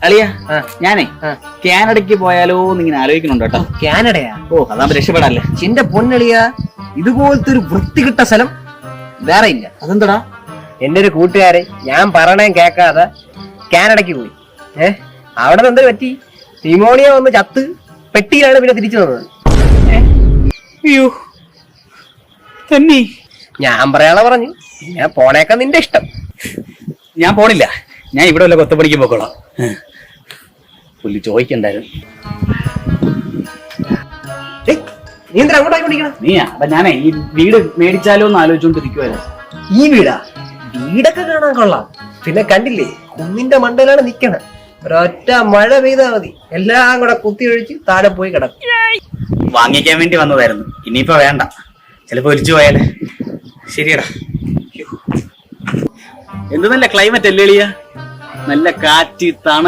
അളിയ ഞാനേ കാനഡയ്ക്ക് പോയാലോ എന്നിങ്ങനെ ആലോചിക്കുന്നുണ്ട് കേട്ടോ. കാനഡയാ? ഓ അതാകുമ്പോ രക്ഷപ്പെടാല്ലേ. ചിന്റെ പൊന്നളിയ, ഇതുപോലത്തെ ഒരു വൃത്തികിട്ട സ്ഥലം വേറെ ഇല്ല. അതെന്താടാ? എന്റെ ഒരു കൂട്ടുകാരെ ഞാൻ പറയണേ കേൾക്കാതെ കാനഡയ്ക്ക് പോയി. അവിടെ നിന്ന് എന്തൊരു പറ്റി? ന്യൂമോണിയ വന്ന് ചത്ത് പെട്ടിയിലാണ് പിന്നെ തിരിച്ചു വന്നത്. അയ്യോ തന്നെ. ഞാൻ പറയാനുള്ള പറഞ്ഞു, ഞാൻ പോണേക്കാ നിന്റെ ഇഷ്ടം. ഞാൻ പോണില്ല, ഞാൻ ഇവിടെ വല്ല കൊത്തപ്പണിക്ക് പോക്കോളാം. പുള്ളി ചോദിക്കണ്ടായിരുന്നു. നീ എന്തിനാ അങ്ങോട്ടായിക്കൊണ്ടിരിക്കണം? നീയാ? അപ്പൊ ഞാനേ ഈ വീട് മേടിച്ചാലോ എന്ന് ആലോചിച്ചോണ്ടിരിക്കുവായിരുന്നു. ഈ വീടാ? വീടൊക്കെ കാണാൻ കൊള്ളാം. പിന്നെ കണ്ടില്ലേ, കുന്നിന്റെ മണ്ടയിലാണ് നിക്കണത്. ഒരൊറ്റ മഴ പെയ്താ മതി, എല്ലാം കൂടെ കുത്തി ഒഴിച്ച് താഴെ പോയി കിടക്കും. വാങ്ങിക്കാൻ വേണ്ടി വന്നതായിരുന്നു, ഇനിയിപ്പോ വേണ്ട, ചിലപ്പോ ഒലിച്ചു പോയാലേ. ശരിയടാ. എന്ത് നല്ല ക്ലൈമറ്റ് അല്ലേ എളിയ? നല്ല കാറ്റ്, തണ